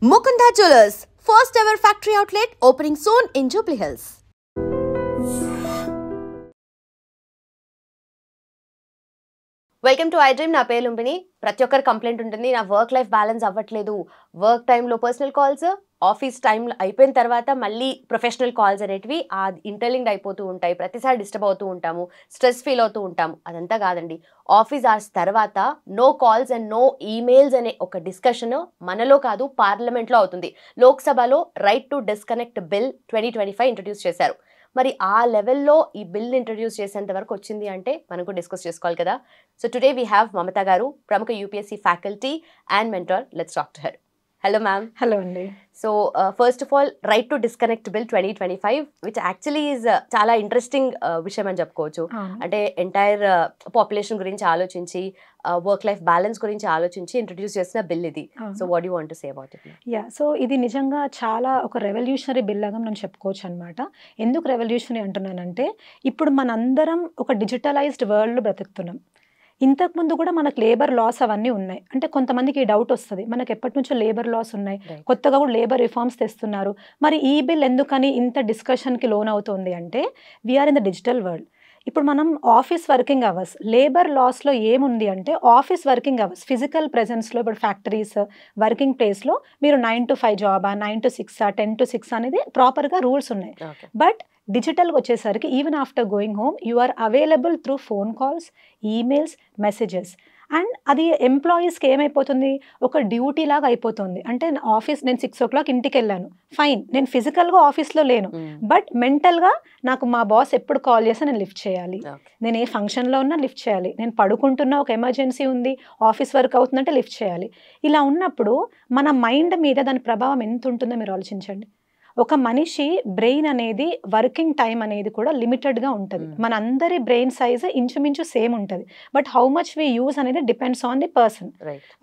Mukunda Jewelers, first ever factory outlet opening soon in Jubilee Hills. Welcome to I dream. నా పేరు లుంబిని. ప్రతి ఒక్కరి complaint ఉంటుంది, నా వర్క్ లైఫ్ బ్యాలెన్స్ అవ్వట్లేదు. వర్క్ టైంలో పర్సనల్ కాల్స్, ఆఫీస్ టైం అయిపోయిన తర్వాత మళ్ళీ ప్రొఫెషనల్ కాల్స్ అనేటివి ఇంటర్లింక్డ్ అయిపోతూ ఉంటాయి. ప్రతిసారి డిస్టర్బ్ అవుతూ ఉంటాము, స్ట్రెస్ ఫీల్ అవుతూ ఉంటాము. అదంతా కాదండి. ఆఫీస్ అవర్స్ తర్వాత no calls and no emails అనే ఒక డిస్కషన్ మనలో కాదు, పార్లమెంట్లో అవుతుంది. లోక్సభలో right to disconnect bill 2025 introduce చేశారు. మరి ఆ లెవెల్లో ఈ బిల్ ఇంట్రడ్యూస్ చేసేంత వరకు వచ్చింది అంటే మనం కూడా డిస్కస్ చేసుకోవాలి కదా. So today we have Mamata garu, ప్రముఖ UPSC faculty and mentor. Let's talk to her. Hello ma'am. Hello అండి. So first of all, right to disconnect bill 2025 which actually is చాలా ఇంట్రెస్టింగ్ విషయం అని చెప్పుకోవచ్చు. అంటే ఎంటైర్ పాపులేషన్ గురించి ఆలోచించి, వర్క్ లైఫ్ బ్యాలెన్స్ గురించి ఆలోచించి ఇంట్రడ్యూస్ చేసిన బిల్ ఇది. So what you want to say about it? So ఇది నిజంగా చాలా ఒక రెవల్యూషనరీ బిల్ లాగా మనం చెప్పుకోవచ్చు అనమాట. ఎందుకు రెవల్యూషనరీ అంటున్నానంటే, ఇప్పుడు మనందరం ఒక డిజిటలైజ్డ్ వరల్డ్లో బ్రతుకుతున్నాం. ఇంతకుముందు కూడా మనకు లేబర్ లాస్ అవన్నీ ఉన్నాయి. అంటే కొంతమందికి ఈ డౌట్ వస్తుంది, మనకు ఎప్పటి నుంచో లేబర్ లాస్ ఉన్నాయి, కొత్తగా కూడా లేబర్ రిఫార్మ్స్ తెస్తున్నారు, మరి ఈ బిల్ ఎందుకని ఇంత డిస్కషన్కి లోన్ అవుతుంది అంటే, we're in the digital world. ఇప్పుడు మనం ఆఫీస్ వర్కింగ్ అవర్స్, లేబర్ లాస్లో ఏముంది అంటే ఆఫీస్ వర్కింగ్ అవర్స్, ఫిజికల్ ప్రెజెన్స్లో ఇప్పుడు ఫ్యాక్టరీస్, వర్కింగ్ ప్లేస్లో మీరు 9 to 5 జాబా, 9 to 6, 10 to 6 అనేది ప్రాపర్గా రూల్స్ ఉన్నాయి. బట్ డిజిటల్గా వచ్చేసరికి even after going home you are available through phone calls, emails, messages. And అది ఎంప్లాయీస్కి ఏమైపోతుంది, ఒక డ్యూటీ లాగా అయిపోతుంది. అంటే నేను 6 o'clock ఇంటికి వెళ్ళాను, ఫైన్, నేను ఫిజికల్గా ఆఫీస్లో లేను, బట్ మెంటల్గా నాకు మా బాస్ ఎప్పుడు కాల్ చేస్తే నేను లిఫ్ట్ చేయాలి, నేను ఏ ఫంక్షన్లో ఉన్నా లిఫ్ట్ చేయాలి, నేను పడుకుంటున్నా, ఒక ఎమర్జెన్సీ ఉంది, ఆఫీస్ వర్క్ అవుతుందంటే లిఫ్ట్ చేయాలి. ఇలా ఉన్నప్పుడు మన మైండ్ మీద దాని ప్రభావం ఎంత ఉంటుందో మీరు ఆలోచించండి. ఒక మనిషి బ్రెయిన్ అనేది, వర్కింగ్ టైం అనేది కూడా లిమిటెడ్గా ఉంటుంది. మన అందరి బ్రెయిన్ సైజ్ ఇంచుమించు సేమ్ ఉంటుంది, but how much we use అనేది depends on the person.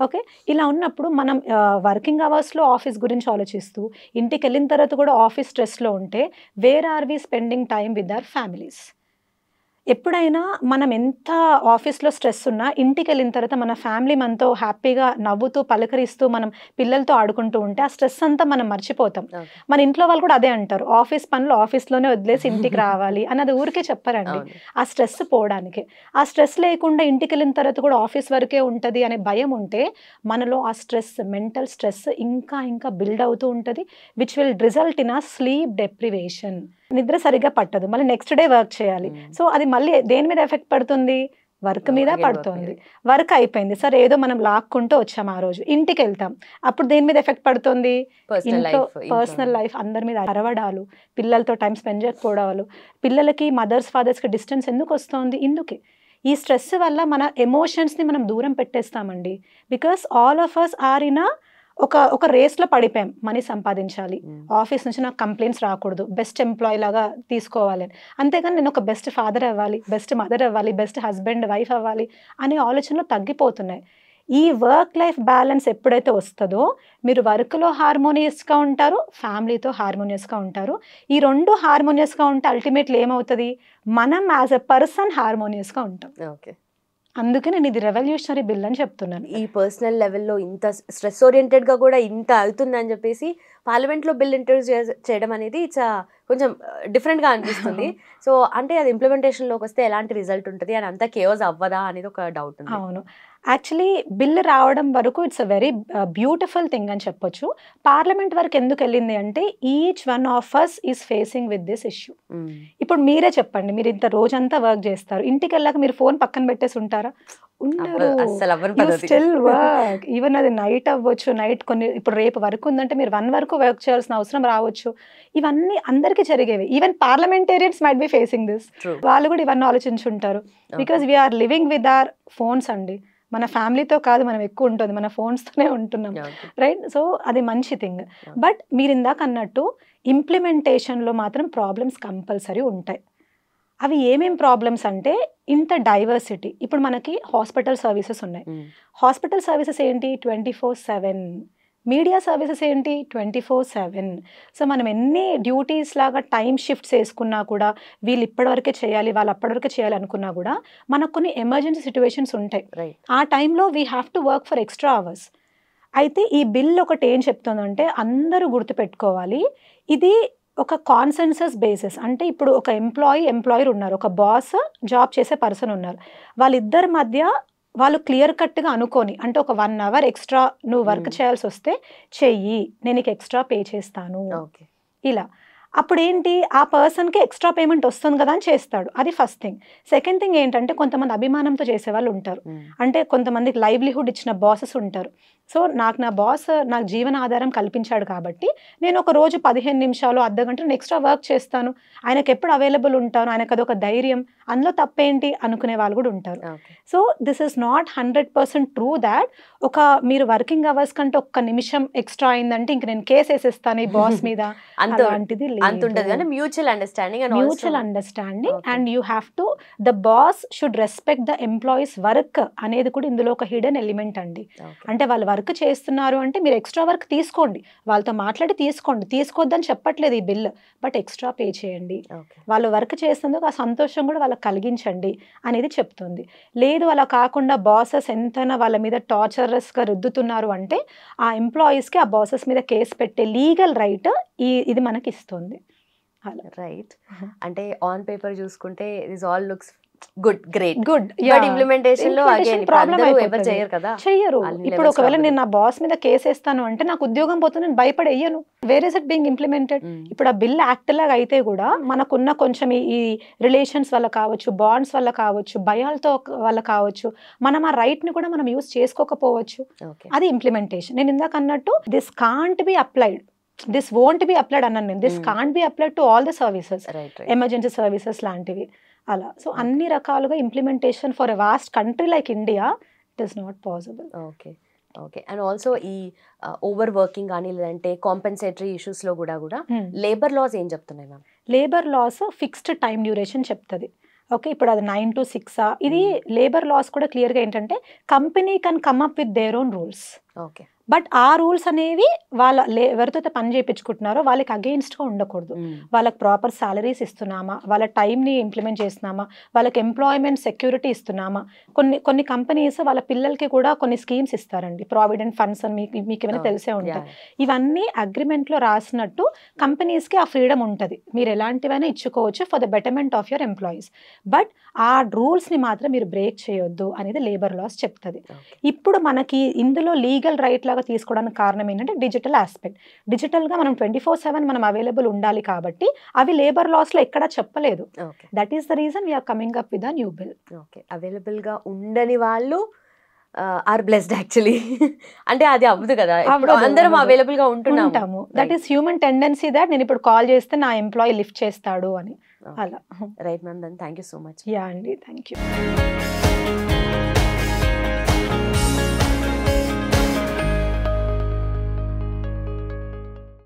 Okay, ఇలా ఉన్నప్పుడు మనం వర్కింగ్ అవర్స్లో ఆఫీస్ గురించి ఆలోచిస్తూ, ఇంటికి వెళ్ళిన తర్వాత కూడా ఆఫీస్ స్ట్రెస్లో ఉంటే, where are we spending time with our families? ఎప్పుడైనా మనం ఎంత ఆఫీస్లో స్ట్రెస్ ఉన్నా ఇంటికి వెళ్ళిన తర్వాత మన ఫ్యామిలీ మనతో హ్యాపీగా నవ్వుతూ పలకరిస్తూ మనం పిల్లలతో ఆడుకుంటూ ఉంటే ఆ స్ట్రెస్ అంతా మనం మర్చిపోతాం. మన ఇంట్లో వాళ్ళు కూడా అదే అంటారు, ఆఫీస్ పనులు ఆఫీస్లోనే వదిలేసి ఇంటికి రావాలి అన్నది ఊరికే చెప్పారండి. ఆ స్ట్రెస్ పోవడానికి, ఆ స్ట్రెస్ లేకుండా ఇంటికి వెళ్ళిన తర్వాత కూడా ఆఫీస్ వరకే ఉంటుంది అనే భయం ఉంటే మనలో ఆ స్ట్రెస్, మెంటల్ స్ట్రెస్ ఇంకా ఇంకా బిల్డ్ అవుతూ ఉంటుంది, విచ్ విల్ రిజల్ట్ ఇన్ ఆ స్లీప్ డెప్రివేషన్. నిద్ర సరిగ్గా పట్టదు, మళ్ళీ నెక్స్ట్ డే వర్క్ చేయాలి. సో అది మళ్ళీ దేని మీద ఎఫెక్ట్ పడుతుంది? వర్క్ మీద పడుతుంది. వర్క్ అయిపోయింది, సరే ఏదో మనం లాక్కుంటూ వచ్చాము, ఆ రోజు ఇంటికి వెళ్తాం, అప్పుడు దేని మీద ఎఫెక్ట్ పడుతుంది? ఇంట్లో పర్సనల్ లైఫ్, అందరి మీద అరవడాలు, పిల్లలతో టైం స్పెండ్ చేయకపోవడాలు, పిల్లలకి మదర్స్ ఫాదర్స్కి డిస్టెన్స్ ఎందుకు వస్తుంది? ఇందుకే. ఈ స్ట్రెస్ వల్ల మన ఎమోషన్స్ని మనం దూరం పెట్టేస్తామండి. Because all of us are in ఒక రేస్లో పడిపోయాం, మనీ సంపాదించాలి, ఆఫీస్ నుంచి నాకు కంప్లైంట్స్ రాకూడదు, బెస్ట్ ఎంప్లాయీ లాగా తీసుకోవాలి అని. అంతేగాని నేను ఒక బెస్ట్ ఫాదర్ అవ్వాలి, బెస్ట్ మదర్ అవ్వాలి, బెస్ట్ హస్బెండ్ వైఫ్ అవ్వాలి అనే ఆలోచనలు తగ్గిపోతున్నాయి. ఈ వర్క్ లైఫ్ బ్యాలెన్స్ ఎప్పుడైతే వస్తుందో మీరు వర్క్లో హార్మోనియస్గా ఉంటారు, ఫ్యామిలీతో హార్మోనియస్గా ఉంటారు. ఈ రెండు హార్మోనియస్గా ఉంటే అల్టిమేట్లీ ఏమవుతుంది? మనం యాజ్ ఎ పర్సన్ హార్మోనియస్గా ఉంటాం. ఓకే, అందుకే నేను ఇది రెవల్యూషనరీ బిల్ అని చెప్తున్నాను. ఈ పర్సనల్ లెవెల్లో ఇంత స్ట్రెస్ ఓరియంటెడ్గా కూడా ఇంత అవుతుందని చెప్పేసి పార్లమెంట్లో బిల్ ఇంట్రడ్యూస్ చేయడం అనేది కొంచెం డిఫరెంట్గా అనిపిస్తుంది. సో అంటే అది ఇంప్లిమెంటేషన్లోకి వస్తే ఎలాంటి రిజల్ట్ ఉంటుంది అని, అంతా కేయోస్ అవ్వదా అనేది ఒక డౌట్ ఉంది. అవును, యాక్చువల్లీ బిల్ రావడం వరకు it's a very beautiful thing అని చెప్పొచ్చు. పార్లమెంట్ వరకు ఎందుకు వెళ్ళింది అంటే, each one of us is facing with this issue. ఇప్పుడు మీరే చెప్పండి, మీరు ఇంత రోజంతా వర్క్ చేస్తారు, ఇంటికి వెళ్ళాక మీరు ఫోన్ పక్కన పెట్టేసి ఉంటారా? ఉండరు, స్టిల్ వర్క్. ఈవెన్ అది నైట్ అవ్వచ్చు, నైట్ ఇప్పుడు రేపు వర్క్ ఉందంటే మీరు 1 వరకు వర్క్ చేయాల్సిన అవసరం రావచ్చు. ఇవన్నీ అందరికీ జరిగేవి. Even parliamentarians might be facing this. వాళ్ళు కూడా ఇవన్నీ ఆలోచించుంటారు. Because we're living with our phones అండి. మన ఫ్యామిలీతో కాదు మనం ఎక్కువ ఉంటుంది, మన ఫోన్స్తోనే ఉంటున్నాం, రైట్? సో అది మంచి థింగ్. బట్ మీరు ఇందాక అన్నట్టు ఇంప్లిమెంటేషన్లో మాత్రం ప్రాబ్లమ్స్ కంపల్సరీ ఉంటాయి. అవి ఏమేం ప్రాబ్లమ్స్ అంటే, ఇంత డైవర్సిటీ. ఇప్పుడు మనకి హాస్పిటల్ సర్వీసెస్ ఉన్నాయి. హాస్పిటల్ సర్వీసెస్ ఏంటి? 24/7. మీడియా సర్వీసెస్ ఏంటి? 24/7. సో మనం ఎన్ని డ్యూటీస్ లాగా టైం షిఫ్ట్స్ వేసుకున్నా కూడా, వీళ్ళు ఇప్పటివరకే చేయాలి, వాళ్ళు అప్పటివరకే చేయాలి అనుకున్నా కూడా, మనకు కొన్ని ఎమర్జెన్సీ సిచ్యువేషన్స్ ఉంటాయి. ఆ టైంలో we have to work for extra hours. అయితే ఈ బిల్ ఒకటి ఏం చెప్తుందంటే అందరూ గుర్తుపెట్టుకోవాలి, ఇది ఒక కాన్సెన్సస్ బేసిస్. అంటే ఇప్పుడు ఒక ఎంప్లాయర్ ఉన్నారు, ఒక బాస్ జాబ్ చేసే పర్సన్ ఉన్నారు. వాళ్ళిద్దరి మధ్య వాళ్ళు క్లియర్ కట్గా అనుకొని, అంటే ఒక 1 hour ఎక్స్ట్రా నువ్వు వర్క్ చేయాల్సి వస్తే చెయ్యి, నేను నీకు ఎక్స్ట్రా పే చేస్తాను ఇలా. అప్పుడు ఏంటి, ఆ పర్సన్కి ఎక్స్ట్రా పేమెంట్ వస్తుంది కదా అని చేస్తాడు. అది ఫస్ట్ థింగ్. సెకండ్ థింగ్ ఏంటంటే కొంతమంది అభిమానంతో చేసే వాళ్ళు ఉంటారు. అంటే కొంతమందికి లైవ్లీహుడ్ ఇచ్చిన బాసెస్ ఉంటారు. సో నా బాస్ నాకు జీవనాధారం కల్పించాడు కాబట్టి నేను ఒక రోజు 15 నిమిషాలు అర్ధగంట ఎక్స్ట్రా వర్క్ చేస్తాను, ఆయనకు ఎప్పుడు అవైలబుల్ ఉంటాను, ఆయనకు అదొక ధైర్యం, అందులో తప్పేంటి అనుకునే వాళ్ళు కూడా ఉంటారు. So this is not 100% true that మీరు వర్కింగ్ అవర్స్ కంటే ఒక్క నిమిషం ఎక్స్ట్రా అయిందంటే ఇంక నేను కేసు వేసేస్తాను ఈ బాస్ మీద, అలాంటిది mutual understanding. And you have to, the boss should respect the employees work అనేది కూడా ఇందులో ఒక హిడెన్ ఎలిమెంట్ అండి. అంటే వాళ్ళు వర్క్ చేస్తున్నారు అంటే మీరు ఎక్స్ట్రా వర్క్ తీసుకోండి, వాళ్ళతో మాట్లాడి తీసుకోండి, తీసుకోవద్దని చెప్పట్లేదు ఈ బిల్, బట్ ఎక్స్ట్రా పే చేయండి. వాళ్ళు వర్క్ చేసేందుకు ఆ సంతోషం కూడా వాళ్ళకి కలిగించండి అనేది చెప్తుంది. లేదు అలా కాకుండా బాసెస్ ఎంతైనా వాళ్ళ మీద టార్చరస్గా రుద్దుతున్నారు అంటే ఆ ఎంప్లాయీస్కి ఆ బాసెస్ మీద కేసు పెట్టే లీగల్ రైట్ ఇది మనకి ఇస్తుంది. రైట్. అంటే ఆన్ పేపర్ చూసుకుంటే this all looks good. But implementation లో ప్రాబ్లం ఎవరు చేయరు కదా, చెయ్యరు. ఇప్పుడు ఒకవేళ నేను నా బాస్ మీద కేసు వేస్తాను అంటే నాకు ఉద్యోగం పోతుంది, నేను భయపడేయను. Where is it being implemented? ఇప్పుడు ఆ బిల్ యాక్ట్ లాగా అయితే కూడా మనకున్న కొంచెం ఈ రిలేషన్స్ వల్ల కావచ్చు, బాండ్స్ వల్ల కావచ్చు, భయాలతో వల్ల కావచ్చు, మనం ఆ రైట్ ని కూడా మనం యూజ్ చేసుకోకపోవచ్చు. అది ఇంప్లిమెంటేషన్. నేను ఇందాక అన్నట్టు this can't be applied, this won't be applied అన్నాను నేను. This can't be applied to all the services, emergency services లాంటివి అలా. సో అన్ని రకాలుగా implementation for a vast country like India it is not possible. Okay. And also ఈ over working కానీ లేదంటే compensatory ఇష్యూస్లో కూడా లేబర్ లాస్ ఏం చెప్తున్నాయి ma'am? Labour laws fixed time duration చెప్తుంది. ఓకే, ఇప్పుడు అది 9 to 6. ఇది లేబర్ లాస్ కూడా క్లియర్గా ఏంటంటే company can come up with their own rules. Okay. But ఆ రూల్స్ అనేవి వాళ్ళ ఎవరితో పని చేయించుకుంటున్నారో వాళ్ళకి అగెయిన్స్ట్గా ఉండకూడదు. వాళ్ళకి ప్రాపర్ సాలరీస్ ఇస్తున్నామా, వాళ్ళ టైంని ఇంప్లిమెంట్ చేస్తున్నామా, వాళ్ళకి ఎంప్లాయ్మెంట్ సెక్యూరిటీ ఇస్తున్నామా. కొన్ని కంపెనీస్ వాళ్ళ పిల్లలకి కూడా కొన్ని స్కీమ్స్ ఇస్తారండి, ప్రావిడెంట్ ఫండ్స్ అని మీకు ఏమైనా తెలిసే ఉంటాయి. ఇవన్నీ అగ్రిమెంట్లో రాసినట్టు కంపెనీస్కి ఆ ఫ్రీడమ్ ఉంటుంది, మీరు ఎలాంటివైనా ఇచ్చుకోవచ్చు for the betterment of your employees. But ఆ రూల్స్ని మాత్రం మీరు బ్రేక్ చేయొద్దు అనేది లేబర్ లాస్ చెప్తుంది. ఇప్పుడు మనకి ఇందులో లీగల్ రైట్ లాగా తీసుకోవడానికి కారణం ఏంటంటే డిజిటల్ ఆస్పెక్ట్. డిజిటల్గా మనం 24/7 మనం అవైలబుల్ ఉండాలి కాబట్టి అవి లేబర్ లాస్లో ఎక్కడా చెప్పలేదు. That is the reason we're coming up with a new bill. Okay. అవైలబుల్గా ఉండని వాళ్ళు ఆర్ బ్లెస్డ్ యాక్చువల్లీ. అంటే అది అవ్వదు కదా, అందరం అవైలబుల్ గా ఉంటాము. That is human tendency that నేను ఇప్పుడు కాల్ చేస్తే నా ఎంప్లాయీ లిఫ్ట్ చేస్తాడు అని అలా. Right ma'am, then thank you so much. Yeah అండి, థ్యాంక్ యూ.